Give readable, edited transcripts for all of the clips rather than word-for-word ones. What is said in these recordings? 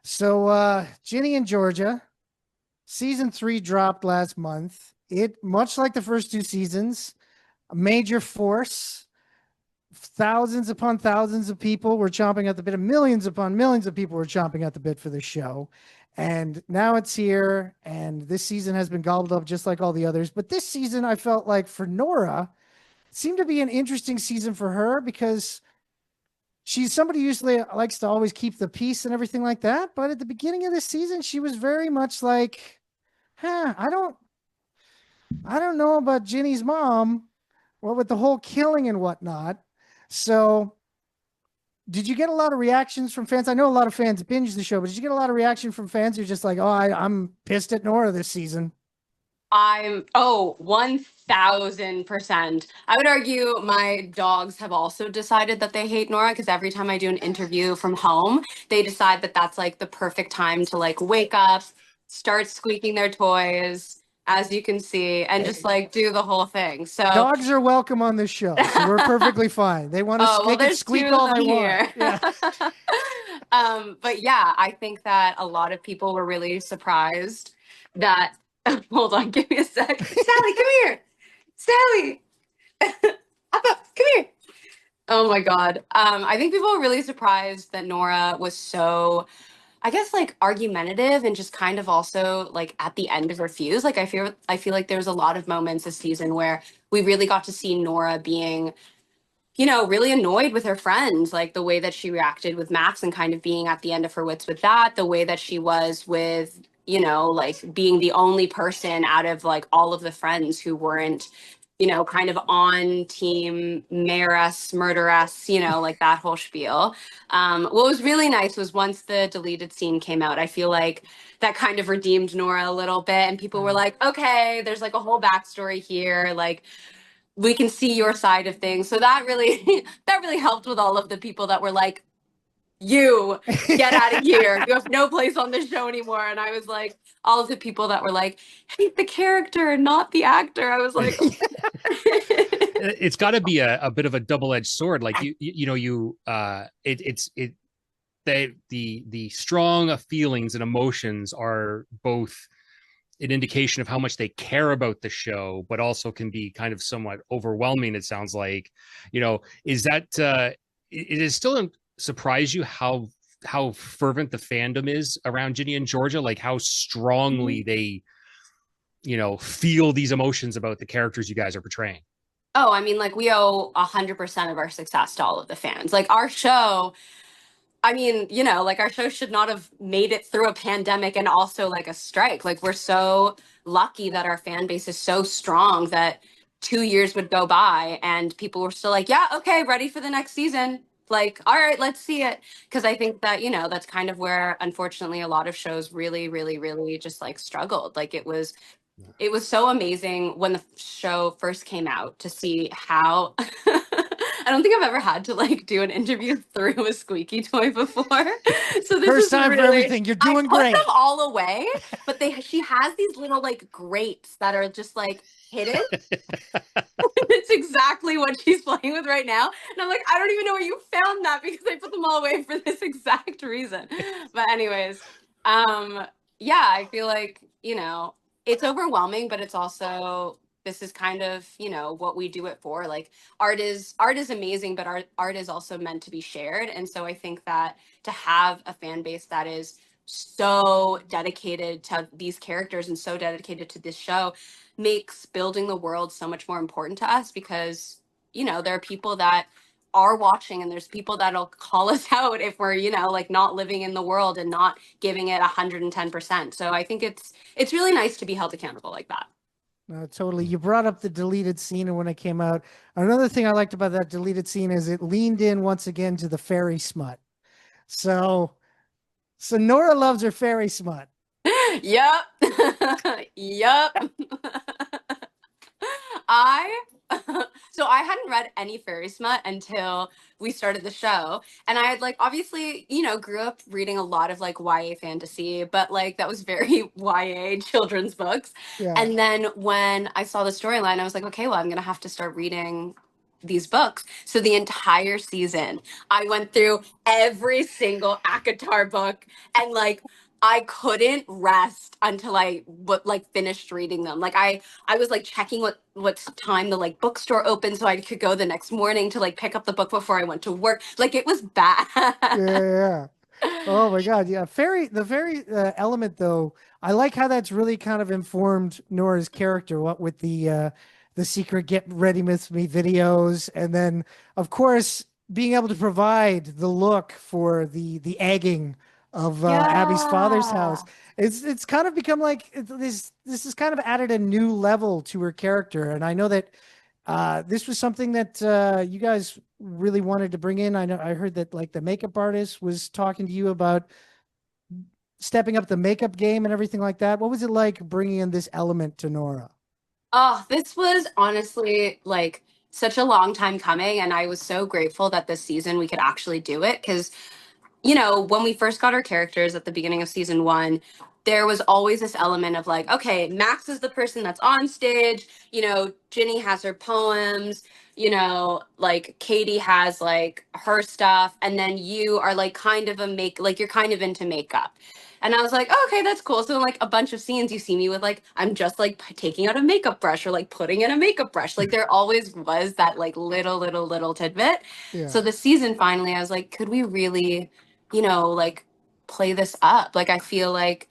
So, Ginny and Georgia, season 3 dropped last month. It, much like the first two seasons, a major force. Thousands upon thousands of people were chomping at the bit, and millions upon millions of people were chomping at the bit for the show. And now it's here, and this season has been gobbled up just like all the others. But this season, I felt like for Nora, it seemed to be an interesting season for her because she's somebody who usually likes to always keep the peace and everything like that. But at the beginning of this season, she was very much like, I don't know about Ginny's mom, well, with the whole killing and whatnot. So, did you get a lot of reactions from fans? I know a lot of fans binge the show, but did you get a lot of reaction from fans who are just like, "Oh, I'm pissed at Nora this season"? 1000%. I would argue my dogs have also decided that they hate Nora because every time I do an interview from home, they decide that that's like the perfect time to like wake up, start squeaking their toys, as you can see, and just like do the whole thing. So, Dogs are welcome on this show, so we're perfectly fine. They want to, oh, well, they can there's two squeak of all them they want. here. Yeah. But yeah, I think that a lot of people were really surprised that. Hold on, give me a sec. Sally, come here. Sally, Appa, come here. Oh my God. I think people were really surprised that Nora was so, I guess, like argumentative and just kind of also like at the end of her fuse. Like I feel like there was a lot of moments this season where we really got to see Nora being, really annoyed with her friends, like the way that she reacted with Max and kind of being at the end of her wits with that, the way that she was with, like being the only person out of like all of the friends who weren't, kind of on team mayoress, murderess, like that whole spiel. What was really nice was once the deleted scene came out, I feel like that kind of redeemed Nora a little bit. And people were like, okay, there's like a whole backstory here. Like, we can see your side of things. So that really that really helped with all of the people that were like, you get out of here. You have no place on the show anymore. And I was like, all of the people that were like, hate the character, not the actor. I was like, It's got to be a bit of a double-edged sword. Like the strong feelings and emotions are both an indication of how much they care about the show, but also can be kind of somewhat overwhelming. It sounds like, is that it is still surprise you how fervent the fandom is around Ginny and Georgia, like how strongly they, feel these emotions about the characters you guys are portraying. oh, I mean, like we owe 100% of our success to all of the fans. Like our show, I mean, like our show should not have made it through a pandemic and also like a strike. Like we're so lucky that our fan base is so strong that 2 years would go by and people were still like, yeah, okay, ready for the next season. Like, all right, let's see it. Because I think that, that's kind of where, unfortunately, a lot of shows really, really, really just like struggled. Like it was so amazing when the show first came out to see how I don't think I've ever had to like do an interview through a squeaky toy before. So this First is time for really everything. You're I doing put great. them all away, but she has these little like grates that are just like hidden. It's exactly what she's playing with right now. And I'm like, I don't even know where you found that because I put them all away for this exact reason. But anyways, yeah, I feel like, it's overwhelming, but it's also this is kind of, what we do it for. Like art is amazing, but art is also meant to be shared. And so I think that to have a fan base that is so dedicated to these characters and so dedicated to this show makes building the world so much more important to us because there are people that are watching and there's people that'll call us out if we're like not living in the world and not giving it 110%. So I think it's really nice to be held accountable like that. No, totally. You brought up the deleted scene and when it came out. Another thing I liked about that deleted scene is it leaned in once again to the fairy smut. So, so Nora loves her fairy smut. Yep. Yep. I so I hadn't read any fairy smut until we started the show. And I had like obviously, grew up reading a lot of like YA fantasy, but like that was very YA children's books. Yeah. And then when I saw the storyline, I was like, okay, well, I'm gonna have to start reading these books. So the entire season, I went through every single ACOTAR book, and like I couldn't rest until I finished reading them. Like I was like checking what time the like bookstore opened so I could go the next morning to like pick up the book before I went to work. Like it was bad. Yeah. Oh my God. Yeah. The fairy element though, I like how that's really kind of informed Nora's character, what with the secret get ready with me videos. And then of course, being able to provide the look for the egging of Abby's father's house. Yeah. It's kind of become like this has kind of added a new level to her character. And I know that this was something that you guys really wanted to bring in. I know I heard that like the makeup artist was talking to you about stepping up the makeup game and everything like that. What was it like bringing in this element to Nora? Oh, this was honestly like such a long time coming, and I was so grateful that this season we could actually do it because when we first got our characters at the beginning of season one, there was always this element of like, okay, Max is the person that's on stage, Ginny has her poems, like Katie has like her stuff, and then you are like kind of you're kind of into makeup. And I was like, oh, okay, that's cool. So in like a bunch of scenes, you see me with like, I'm just like taking out a makeup brush or like putting in a makeup brush. Like there always was that like little tidbit. Yeah. So the season finally, I was like, could we really like play this up. Like I feel like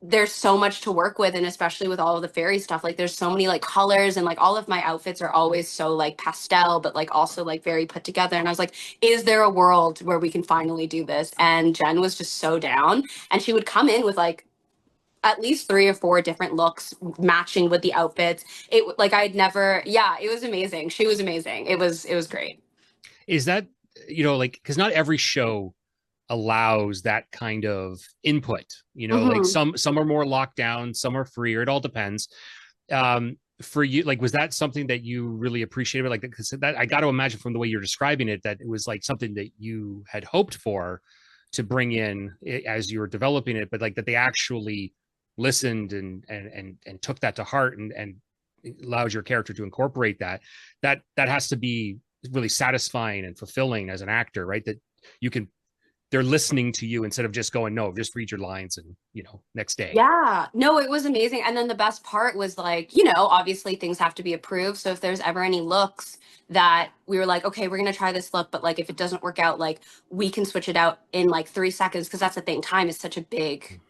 there's so much to work with, and especially with all of the fairy stuff, like there's so many like colors, and like all of my outfits are always so like pastel but like also like very put together. And I was like, is there a world where we can finally do this? And Jen was just so down, and she would come in with like at least 3 or 4 different looks matching with the outfits. It like I'd never, yeah, it was amazing. She was amazing. It was great. Is that, like, because not every show allows that kind of input, like Mhm. some are more locked down, some are freer. It all depends. For you, like, was that something that you really appreciated? Like, because that, I got to imagine from the way you're describing it, that it was like something that you had hoped for to bring in as you were developing it, but like that they actually listened and took that to heart and allowed your character to incorporate that has to be really satisfying and fulfilling as an actor, right? That you can, they're listening to you instead of just going, no, just read your lines and next day. Yeah, no, it was amazing. And then the best part was like, obviously things have to be approved. So if there's ever any looks that we were like, okay, we're going to try this look, but like if it doesn't work out, like we can switch it out in like 3 seconds. Cause that's the thing. Time is such a big,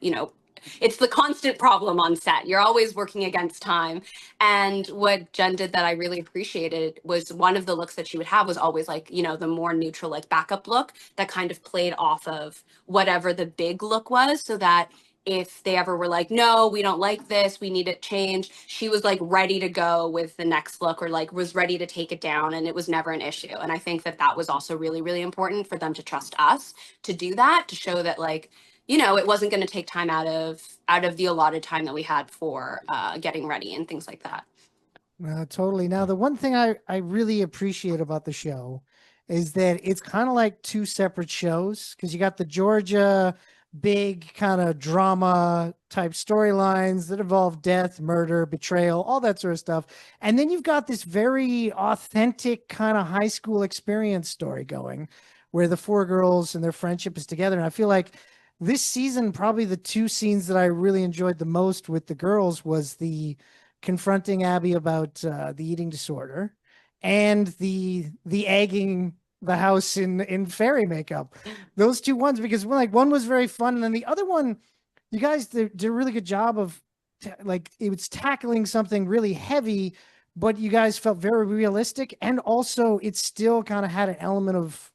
it's the constant problem on set. You're always working against time. And what Jen did that I really appreciated was one of the looks that she would have was always like, the more neutral, like backup look that kind of played off of whatever the big look was, so that if they ever were like, no, we don't like this, we need it changed, she was like ready to go with the next look, or like was ready to take it down, and it was never an issue. And I think that that was also really, really important for them to trust us to do that, to show that like, it wasn't going to take time out of the allotted time that we had for getting ready and things like that. Totally. Now, the one thing I really appreciate about the show is that it's kind of like two separate shows, because you got the Georgia big kind of drama type storylines that involve death, murder, betrayal, all that sort of stuff. And then you've got this very authentic kind of high school experience story going, where the 4 girls and their friendship is together. And I feel like this season, probably the 2 scenes that I really enjoyed the most with the girls was the confronting Abby about the eating disorder, and the egging the house in fairy makeup. Those 2 ones, because one was very fun, and then the other one, you guys did a really good job of like it was tackling something really heavy, but you guys felt very realistic, and also it still kind of had an element of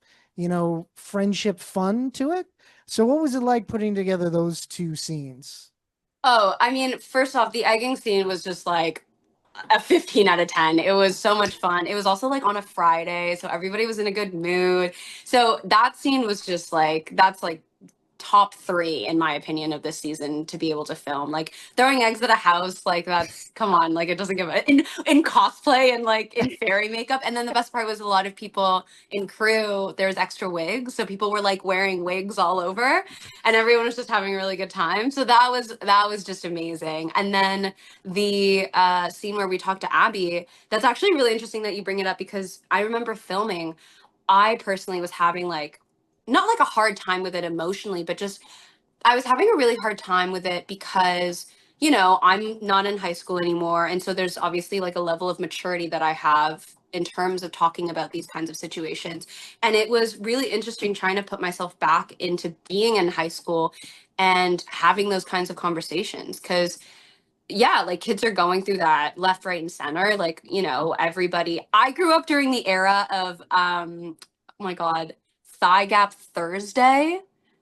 friendship fun to it. So what was it like putting together those 2 scenes? Oh, I mean, first off, the egging scene was just like a 15 out of 10. It was so much fun. It was also like on a Friday, so everybody was in a good mood. So that scene was just like, that's like top 3 in my opinion of this season to be able to film. Like throwing eggs at a house, like that's come on, like it doesn't give a in cosplay and like in fairy makeup. And then the best part was a lot of people in crew, there's extra wigs, so people were like wearing wigs all over, and everyone was just having a really good time. So that was just amazing. And then the scene where we talked to Abby, that's actually really interesting that you bring it up, because I remember filming, I personally was having like not like a hard time with it emotionally, but just I was having a really hard time with it because, you know, I'm not in high school anymore. And so there's obviously like a level of maturity that I have in terms of talking about these kinds of situations. And it was really interesting trying to put myself back into being in high school and having those kinds of conversations. Because yeah, like kids are going through that left, right, and center. Like, you know, everybody. I grew up during the era of oh my God, Thigh Gap Thursday,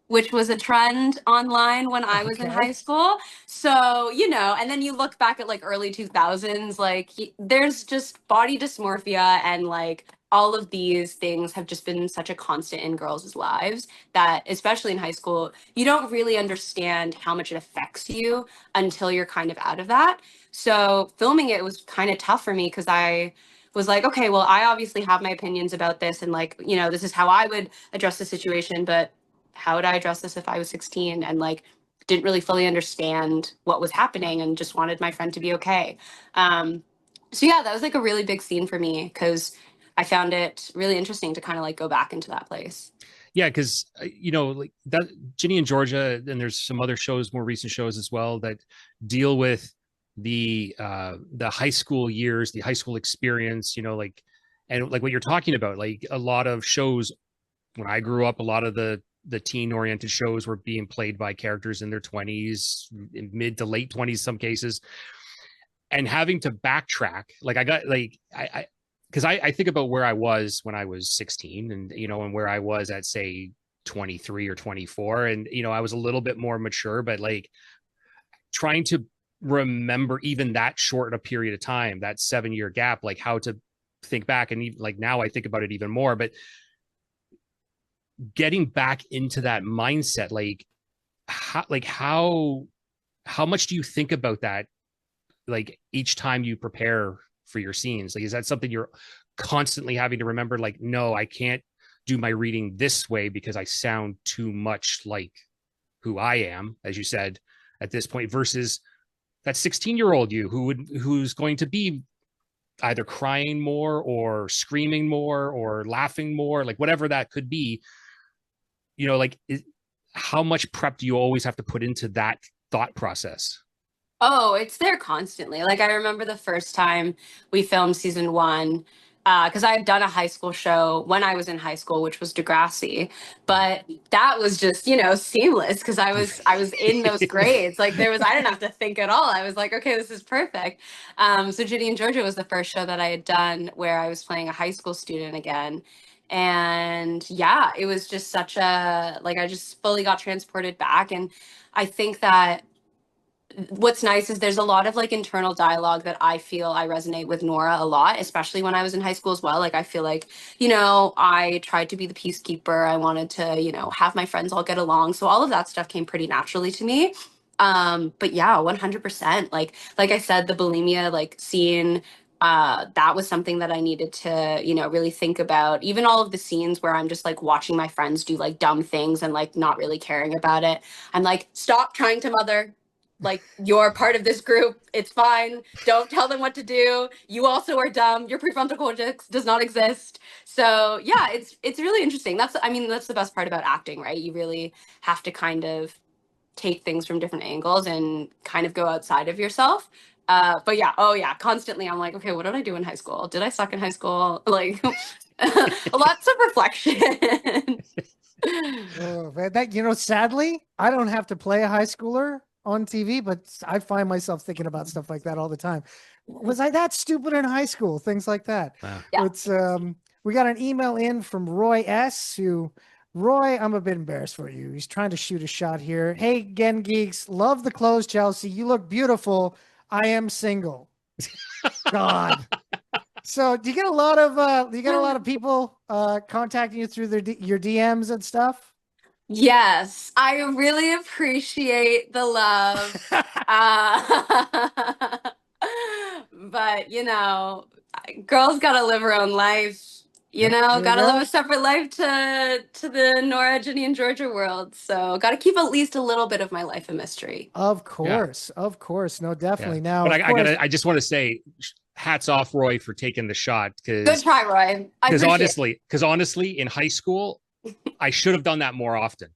which was a trend online when I was in high Okay. school. So, you know, and then you look back at like early 2000s, like there's just body dysmorphia, and like all of these things have just been such a constant in girls' lives that, especially in high school, you don't really understand how much it affects you until you're kind of out of that. So filming it was kind of tough for me because I was like, okay, well, I obviously have my opinions about this, and like, you know, this is how I would address the situation, but how would I address this if I was 16 and like didn't really fully understand what was happening and just wanted my friend to be okay. So yeah, that was like a really big scene for me because I found it really interesting to kind of like go back into that place. Yeah, because you know, like that Ginny and Georgia, and there's some other shows, more recent shows as well, that deal with the high school years, the high school experience, you know, like, and like what you're talking about, like a lot of shows when I grew up, a lot of the teen oriented shows were being played by characters in their 20s, in mid to late 20s, some cases, and having to backtrack. Like I got like I because I think about where I was when I was 16, and you know, and where I was at say 23 or 24, and you know, I was a little bit more mature, but like trying to remember even that short a period of time, that 7 year gap, like how to think back. And even, like now I think about it even more, but getting back into that mindset, like how much do you think about that, like each time you prepare for your scenes? Like, is that something you're constantly having to remember, like, no, I can't do my reading this way because I sound too much like who I am, as you said, at this point, versus that 16-year-old you who's going to be either crying more or screaming more or laughing more, like whatever that could be, you know, like how much prep do you always have to put into that thought process? Oh, it's there constantly. Like I remember the first time we filmed season 1, because I had done a high school show when I was in high school, which was Degrassi, but that was just, you know, seamless because I was in those grades. Like there was I didn't have to think at all. I was like, okay, this is perfect. So Ginny and Georgia was the first show that I had done where I was playing a high school student again. And yeah, it was just such a like I just fully got transported back. And I think that what's nice is there's a lot of like internal dialogue that I feel I resonate with Nora a lot, especially when I was in high school as well. Like I feel like, you know, I tried to be the peacekeeper. I wanted to, you know, have my friends all get along. So all of that stuff came pretty naturally to me. But yeah, 100%. Like I said, the bulimia like scene, that was something that I needed to, you know, really think about. Even all of the scenes where I'm just like watching my friends do like dumb things and like not really caring about it. I'm like, stop trying to mother, like you're part of this group, it's fine, don't tell them what to do, you also are dumb, your prefrontal cortex does not exist. So yeah, it's really interesting. That's I mean that's the best part about acting, right? You really have to kind of take things from different angles and kind of go outside of yourself. But yeah, oh yeah, constantly I'm like, okay, what did I do in high school? Did I suck in high school? Like lots of reflection. Oh, man, that you know, sadly, I don't have to play a high schooler on TV, but I find myself thinking about stuff like that all the time. Was I that stupid in high school? Things like that. Wow. Yeah. It's we got an email in from Roy S. Who Roy, I'm a bit embarrassed for you. He's trying to shoot a shot here. Hey, Gen Geeks, love the clothes, Chelsea. You look beautiful. I am single. God. So do you get a lot of people contacting you through your DMs and stuff? Yes, I really appreciate the love. Uh, but girl's gotta live her own life. There you Gotta go. live a separate life to the Nora, Ginny, and Georgia world. So gotta keep at least a little bit of my life a mystery. Of Yeah. course, of course, no, Yeah. definitely. Now, But of course, I just want to say hats off, Roy, for taking the shot Good try, Roy. I appreciate it. because honestly, in high school, I should have done that more often.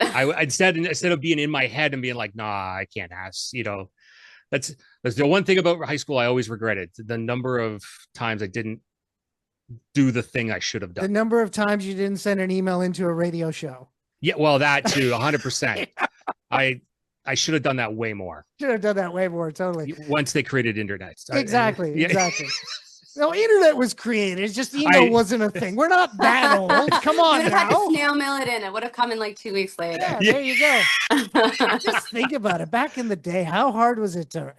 Instead of being in my head and being like, nah, I can't ask, that's the one thing about high school I always regretted, the number of times I didn't do the thing I should have the done. number of times you didn't send an email into a radio show. Yeah, well, that too, 100%. I should have done that way more. Should have done that way more, totally. Once they created internet. Exactly, Yeah. exactly. No, internet was created. It's just email wasn't a thing. We're not that old. Come on You'd have had to now. snail mail it in. It would have come in like 2 weeks later. Yeah, there you go. Just think about it. Back in the day, how hard was it to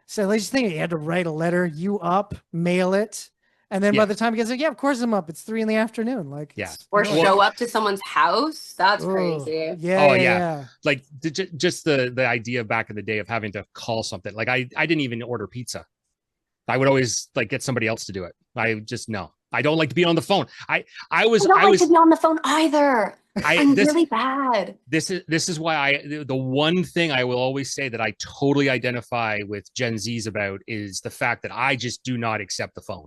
so let's just think you had to write a letter, you up, mail it, and then by the time it gets like, yeah, of course I'm up. It's 3 PM. Like, Yeah. Or show up to someone's house. That's crazy. Yeah. Oh, yeah. yeah. Like just the idea back in the day of having to call something. Like I didn't even order pizza. I would always like get somebody else to do it. No. I don't like to be on the phone. I don't like to be on the phone either. I'm really bad. This is why the one thing I will always say that I totally identify with Gen Zs about is the fact that I just do not accept the phone.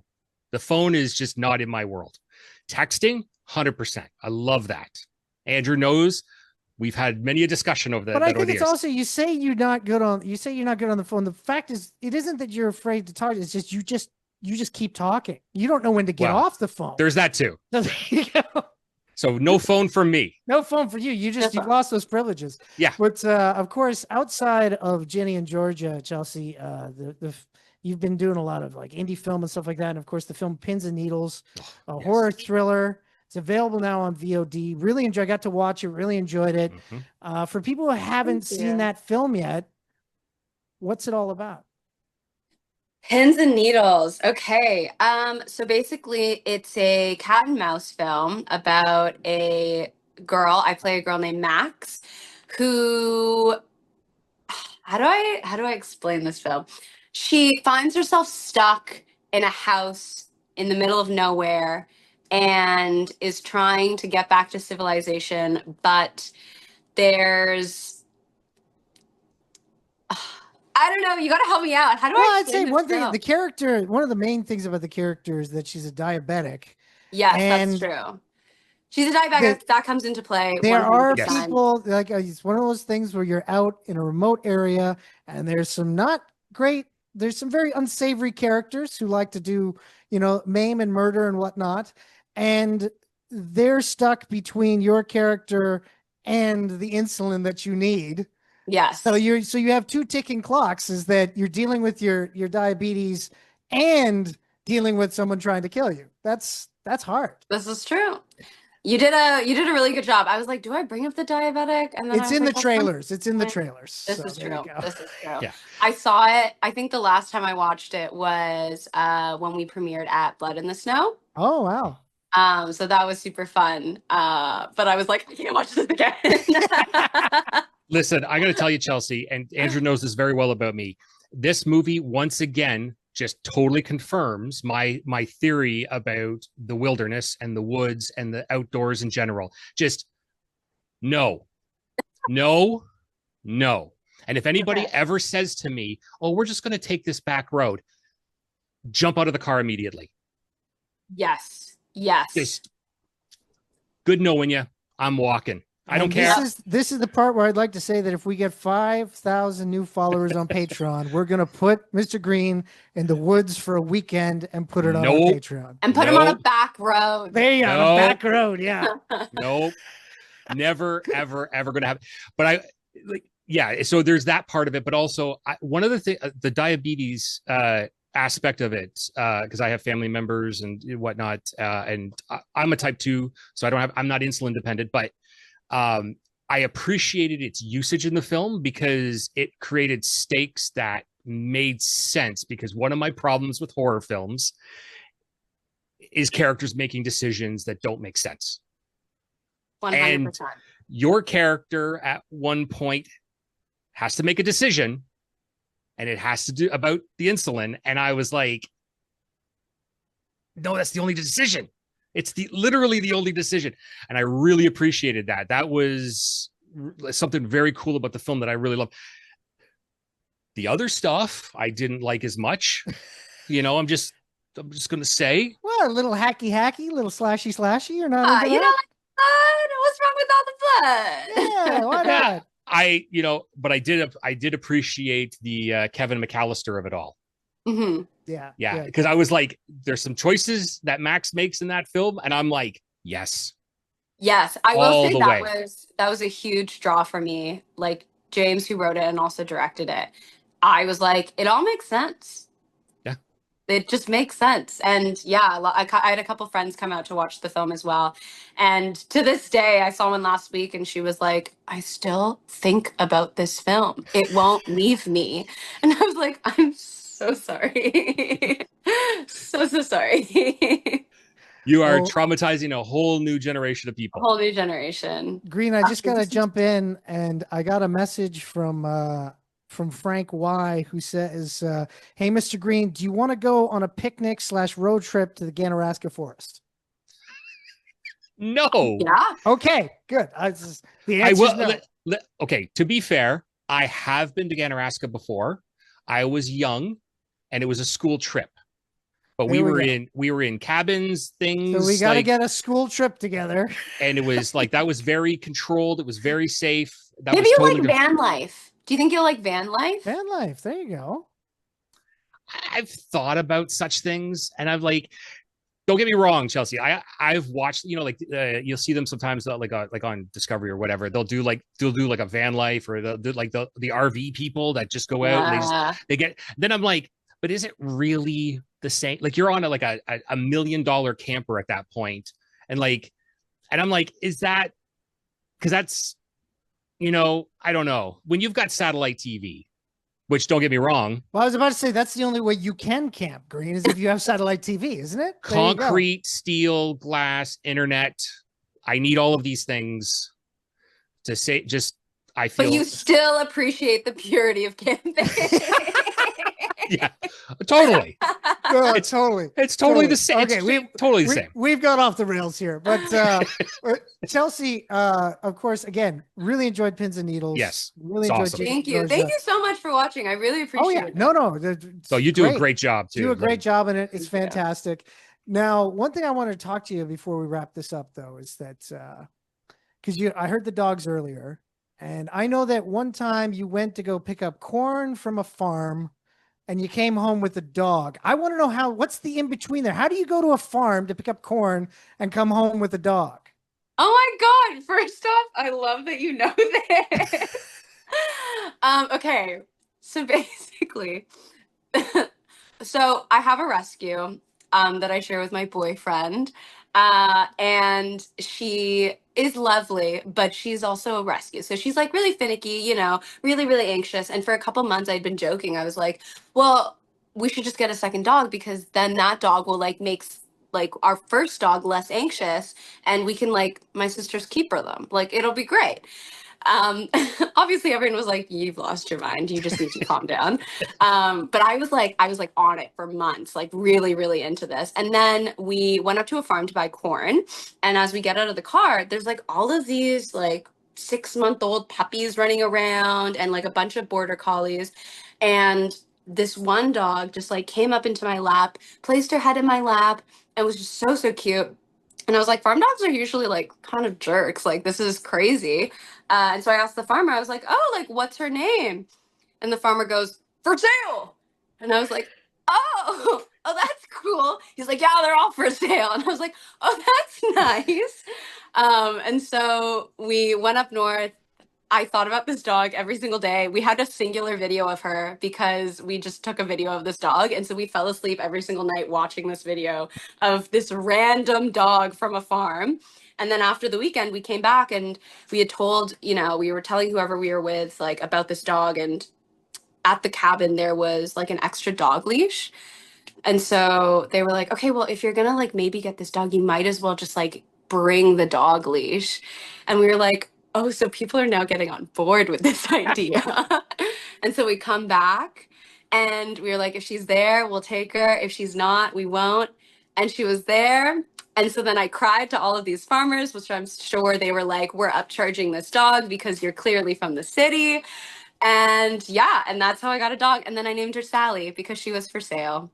The phone is just not in my world. Texting, 100%. I love that. Andrew knows. We've had many a discussion over that. But I think it's also, you say you're not good on the phone. The fact is, it isn't that you're afraid to talk. It's just you just keep talking. You don't know when to get off the phone. There's that too. There you go. So no phone for me. No phone for you. You've lost those privileges. Yeah. But of course, outside of Ginny and Georgia, Chelsea, you've been doing a lot of like indie film and stuff like that. And of course, the film Pins and Needles, a horror thriller. It's available now on VOD. Really I got to watch it. Really enjoyed it. Mm-hmm. For people who haven't seen that film yet, what's it all about? Pins and Needles. Okay. So basically it's a cat and mouse film about a girl. I play a girl named Max who, how do I explain this film? She finds herself stuck in a house in the middle of nowhere and is trying to get back to civilization, but there's I don't know. You got to help me out. How do I? I'd say one thing. One of the main things about the character is that she's a diabetic. Yes, that's true. She's a diabetic. That comes into play. There are people like it's one of those things where you're out in a remote area and there's some very unsavory characters who like to do, maim and murder and whatnot. And they're stuck between your character and the insulin that you need. Yes. So you have 2 ticking clocks, is that you're dealing with your diabetes and dealing with someone trying to kill you. That's hard. This is true. You did a really good job. I was like, do I bring up the diabetic? And then it's in the trailers. It's in the trailers. This is true. This is true. Yeah. I saw it. I think the last time I watched it was when we premiered at Blood in the Snow. Oh, wow. So that was super fun. But I was like, I can't watch this again. Listen, I got to tell you, Chelsea, and Andrew knows this very well about me. This movie, once again, just totally confirms my theory about the wilderness and the woods and the outdoors in general. Just no. And if anybody ever says to me, oh, we're just going to take this back road, jump out of the car immediately. Yes. Just good knowing you. I'm walking. I don't care. This is the part where I'd like to say that if we get 5,000 new followers on Patreon, we're going to put Mr. Green in the woods for a weekend and put it on our Patreon. And put him on a back road. There you go, back road, yeah. Nope. Never, ever, ever going to happen. But so there's that part of it. But also, one of the things, the diabetes aspect of it, because I have family members and whatnot, and I'm a type 2, so I'm not insulin dependent, but I appreciated its usage in the film because it created stakes that made sense, because one of my problems with horror films is characters making decisions that don't make sense. 100%. your character at one point has to make a decision, and it has to do about the insulin. And I was like, no, that's the only decision. It's literally the only decision. And I really appreciated that. That was something very cool about the film that I really love. The other stuff I didn't like as much. I'm just going to say. Well, a little hacky, a little slashy. You're not into You that? don't like blood? What's wrong with all the blood? Yeah, why not? But I did appreciate the Kevin McAllister of it all. Mm-hmm. Yeah. Because I was like, there's some choices that Max makes in that film, and I'm like, yes. Yes, I will All say the that way. was a huge draw for me. Like James, who wrote it and also directed it, I was like, it all makes sense. Yeah. It just makes sense. And yeah, I had a couple friends come out to watch the film as well. And to this day, I saw one last week and she was like, I still think about this film. It won't leave me. And I was like, I'm so sorry. So sorry. You are Well, traumatizing a whole new generation of A people. whole new generation. Green, I just gotta jump in, and I got a message from Frank Y, who says, "Hey, Mr. Green, do you want to go on a picnic / road trip to the Ganaraska Forest?" No. Yeah. Okay, good. The I answer will. is no. Okay, to be fair, I have been to Ganaraska before. I was young, and it was a school trip. But There we were in cabins, things. So we got to like, get a school trip together. and it was like that was very controlled. It was very safe. That Maybe was you totally. like van life. Do you think you'll like van life? Van life. There you go. I've thought about such things, and I've like, don't get me wrong, Chelsea. I've watched, you'll see them sometimes like on Discovery or whatever. They'll do like a van life, or they'll do like the RV people that just go out and they get. Then I'm like, but is it really the same? Like you're on a $1 million camper at that point, and I'm like, is that because that's I don't know, when you've got satellite TV. Which, don't get me wrong, Well, I was about to say that's the only way you can camp, Green, is if you have satellite TV, isn't it? There you go. concrete, steel, glass, internet. I need all of these things to say. I feel. But you still appreciate the purity of camping. Yeah, totally. No, totally. It's totally the same. Okay, totally the same. We've got off the rails here, but Chelsea, of course, again, really enjoyed Pins and Needles. Yes, really it's enjoyed. awesome. Thank you so much for watching. I really appreciate Oh yeah, it. no. So you do a great job too. You do a great job in it. It's Thank you. fantastic. Now, one thing I wanted to talk to you before we wrap this up, though, is that because I heard the dogs earlier, and I know that one time you went to go pick up corn from a farm. And you came home with a dog. I want to know what's the in between there? How do you go to a farm to pick up corn and come home with a dog? Oh my God. First off, I love that you know this. Okay. So basically, so I have a rescue that I share with my boyfriend. And she is lovely, but she's also a rescue. So she's like really finicky, really, really anxious. And for a couple months, I'd been joking. I was like, well, we should just get a second dog because then that dog will makes our first dog less anxious and we can my sisters keep her them. It'll be great. Obviously everyone was like, you've lost your mind. You just need to calm down. But I was on it for months, really, really into this. And then we went up to a farm to buy corn. And as we get out of the car, there's all of these 6-month-old puppies running around and a bunch of border collies. And this one dog just came up into my lap, placed her head in my lap, and was just so, so cute. And I was like, farm dogs are usually kind of jerks. This is crazy. And so I asked the farmer, I was like, oh, what's her name? And the farmer goes, for sale. And I was like, oh, that's cool. He's like, yeah, they're all for sale. And I was like, oh, that's nice. And so we went up north. I thought about this dog every single day. We had a singular video of her because we just took a video of this dog. And so we fell asleep every single night watching this video of this random dog from a farm. And then after the weekend, we came back and we had told, we were telling whoever we were with, about this dog. And at the cabin, there was an extra dog leash. And so they were like, okay, well, if you're going to maybe get this dog, you might as well just bring the dog leash. And we were like, oh, so people are now getting on board with this idea. And so we come back and we were like, if she's there, we'll take her. If she's not, we won't. And she was there. And so then I cried to all of these farmers, which I'm sure they were like, we're upcharging this dog because you're clearly from the city. And yeah, and that's how I got a dog. And then I named her Sally because she was for sale.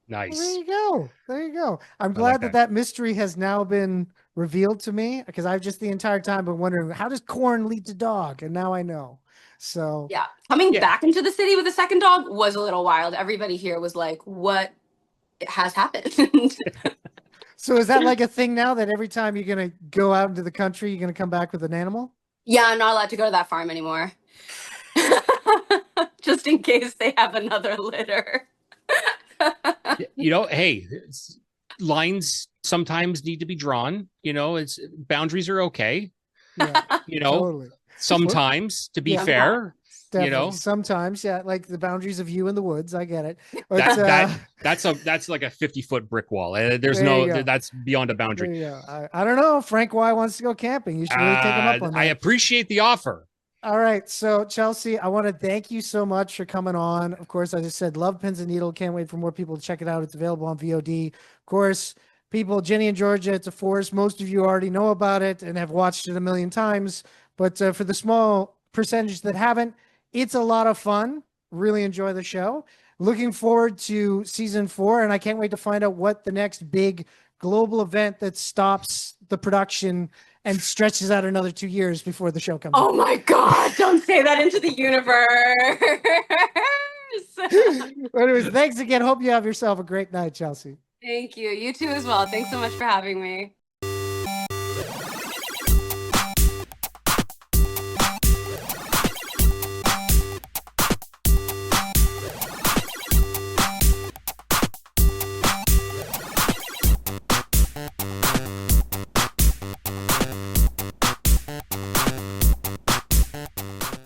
Well, there Nice. you go. There you go. I'm I glad like that that. that mystery has now been revealed to me because I've just the entire time been wondering how does corn lead to dog, and now I know. So Yeah. Coming Yeah. back into the city with a second dog was a little wild. Everybody here was like, what has happened? so is that like a thing now that every time you're gonna go out into the country, you're gonna come back with an animal? Yeah, I'm not allowed to go to that farm anymore. Just in case they have another litter. You know, hey, lines sometimes need to be drawn. You know, it's boundaries are okay. Yeah, You know, totally. sometimes to be Yeah. fair, Definitely. you know, Sometimes, yeah, like the boundaries of you in the woods. I get it. But that's like a 50-foot brick wall. There's There you no go. that's beyond a there boundary. you go. I don't know. Frank Y wants to go camping. You should really take him up on that. I appreciate the offer. All right. So, Chelsea, I want to thank you so much for coming on. Of course, as I said, love Pins and Needle. Can't wait for more people to check it out. It's available on VOD. Of course, people, Ginny and Georgia, it's a force. Most of you already know about it and have watched it a million times. But for the small percentage that haven't, it's a lot of fun. Really enjoy the show. Looking forward to season 4. And I can't wait to find out what the next big global event that stops the production and stretches out another 2 years before the show comes Oh out. my God, don't say that into the universe. But anyways, thanks again. Hope you have yourself a great night, Chelsea. Thank you. You too as well. Thanks so much for having me.